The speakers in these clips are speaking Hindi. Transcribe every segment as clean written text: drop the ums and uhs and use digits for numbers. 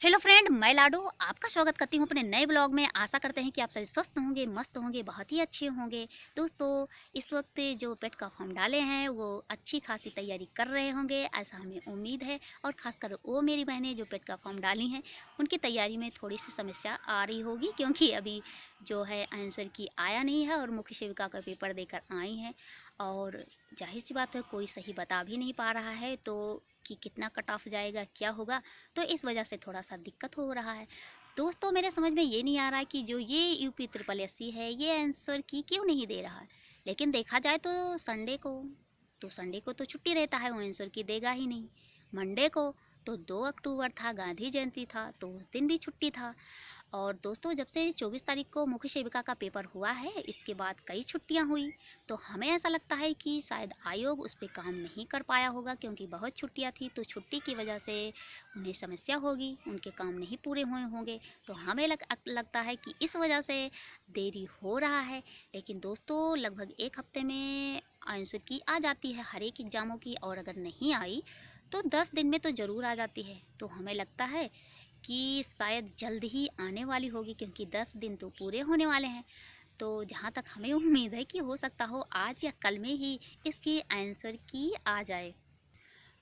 हेलो फ्रेंड, मैं लाडो आपका स्वागत करती हूँ अपने नए ब्लॉग में। आशा करते हैं कि आप सभी स्वस्थ होंगे, मस्त होंगे, बहुत ही अच्छे होंगे। दोस्तों, इस वक्त जो पेट का फॉर्म डाले हैं वो अच्छी खासी तैयारी कर रहे होंगे, ऐसा हमें उम्मीद है। और ख़ासकर वो मेरी बहनें जो पेट का फॉर्म डाली हैं उनकी तैयारी में थोड़ी सी समस्या आ रही होगी, क्योंकि अभी जो है आंसर की आया नहीं है और मुख्य सेविका का पेपर देकर आई हैं। और जाहिर सी बात है, कोई सही बता भी नहीं पा रहा है तो कि कितना कट ऑफ जाएगा, क्या होगा, तो इस वजह से थोड़ा सा दिक्कत हो रहा है। दोस्तों, मेरे समझ में ये नहीं आ रहा है कि जो ये यूपी ट्रिपल एससी है ये आंसर की क्यों नहीं दे रहा है। लेकिन देखा जाए तो संडे को तो छुट्टी रहता है, वो आंसर की देगा ही नहीं। मंडे को तो 2 अक्टूबर था, गांधी जयंती था, तो उस दिन भी छुट्टी था। और दोस्तों, जब से 24 तारीख को मुख्य सेविका का पेपर हुआ है, इसके बाद कई छुट्टियां हुई। तो हमें ऐसा लगता है कि शायद आयोग उस पर काम नहीं कर पाया होगा, क्योंकि बहुत छुट्टियां थी, तो छुट्टी की वजह से उन्हें समस्या होगी, उनके काम नहीं पूरे हुए होंगे। तो हमें लगता है कि इस वजह से देरी हो रहा है। लेकिन दोस्तों, लगभग एक हफ्ते में आंसर की आ जाती है हर एक एग्ज़ामों की, और अगर नहीं आई तो 10 दिन में तो ज़रूर आ जाती है। तो हमें लगता है कि शायद जल्द ही आने वाली होगी, क्योंकि 10 दिन तो पूरे होने वाले हैं। तो जहाँ तक हमें उम्मीद है कि हो सकता हो आज या कल में ही इसकी आंसर की आ जाए।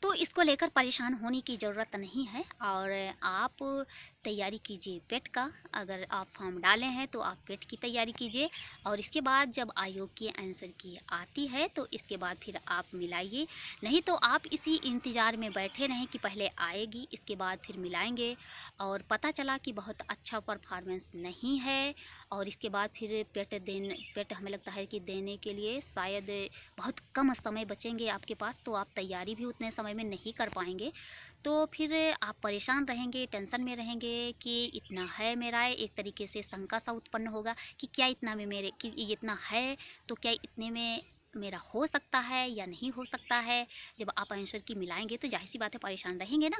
तो इसको लेकर परेशान होने की ज़रूरत नहीं है। और आप तैयारी कीजिए पेट का। अगर आप फॉर्म डाले हैं तो आप पेट की तैयारी कीजिए, और इसके बाद जब आयोग की आंसर की आती है तो इसके बाद फिर आप मिलाइए। नहीं तो आप इसी इंतज़ार में बैठे रहें कि पहले आएगी, इसके बाद फिर मिलाएंगे, और पता चला कि बहुत अच्छा परफॉर्मेंस नहीं है, और इसके बाद फिर पेट हमें लगता है कि देने के लिए शायद बहुत कम समय बचेंगे आपके पास, तो आप तैयारी भी उतने समय में नहीं कर पाएंगे। तो फिर आप परेशान रहेंगे, टेंशन में रहेंगे कि इतना है मेरा, एक तरीके से शंका सा उत्पन्न होगा कि क्या इतना में मेरे कि ये इतना है तो क्या इतने में मेरा हो सकता है या नहीं हो सकता है। जब आप आंसर की मिलाएंगे तो जाहिर सी बात है परेशान रहेंगे ना,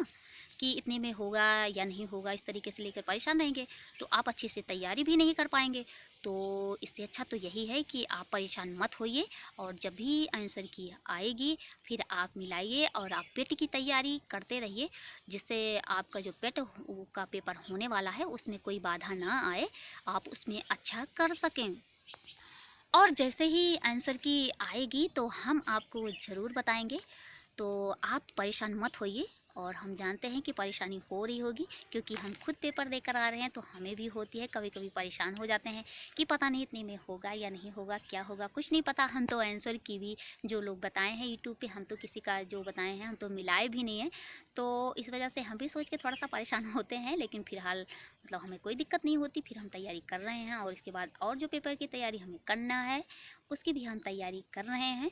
कि इतने में होगा या नहीं होगा, इस तरीके से लेकर परेशान रहेंगे, तो आप अच्छे से तैयारी भी नहीं कर पाएंगे। तो इससे अच्छा तो यही है कि आप परेशान मत होइए, और जब भी आंसर की आएगी फिर आप मिलाइए और आप पेट की तैयारी करते रहिए, जिससे आपका जो पेट का पेपर होने वाला है उसमें कोई बाधा ना आए, आप उसमें अच्छा कर सकें। और जैसे ही आंसर की आएगी तो हम आपको ज़रूर बताएंगे। तो आप परेशान मत होइए, और हम जानते हैं कि परेशानी हो रही होगी, क्योंकि हम खुद पेपर देकर आ रहे हैं, तो हमें भी होती है, कभी कभी परेशान हो जाते हैं कि पता नहीं इतने में होगा या नहीं होगा, क्या होगा, कुछ नहीं पता। हम तो आंसर की भी जो लोग बताए हैं यूट्यूब पे, हम तो किसी का जो बताए हैं हम तो मिलाए भी नहीं हैं। तो इस वजह से हम भी सोच के थोड़ा सा परेशान होते हैं, लेकिन फिलहाल मतलब हमें कोई दिक्कत नहीं होती। फिर हम तैयारी कर रहे हैं, और इसके बाद और जो पेपर की तैयारी हमें करना है उसकी भी हम तैयारी कर रहे हैं।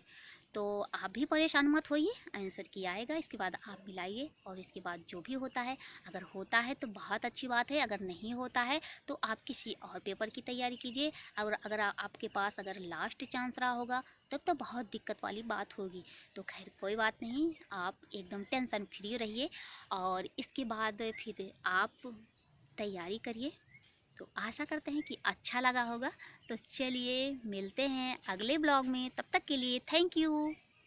तो आप भी परेशान मत होइए, आंसर की आएगा, इसके बाद आप मिलाइए, और इसके बाद जो भी होता है, अगर होता है तो बहुत अच्छी बात है, अगर नहीं होता है तो आप किसी और पेपर की तैयारी कीजिए। और अगर आपके पास अगर लास्ट चांस रहा होगा तब तो बहुत दिक्कत वाली बात होगी। तो खैर कोई बात नहीं, आप एकदम टेंशन फ्री रहिए, और इसके बाद फिर आप तैयारी करिए। तो आशा करते हैं कि अच्छा लगा होगा। तो चलिए मिलते हैं अगले ब्लॉग में, तब तक के लिए थैंक यू।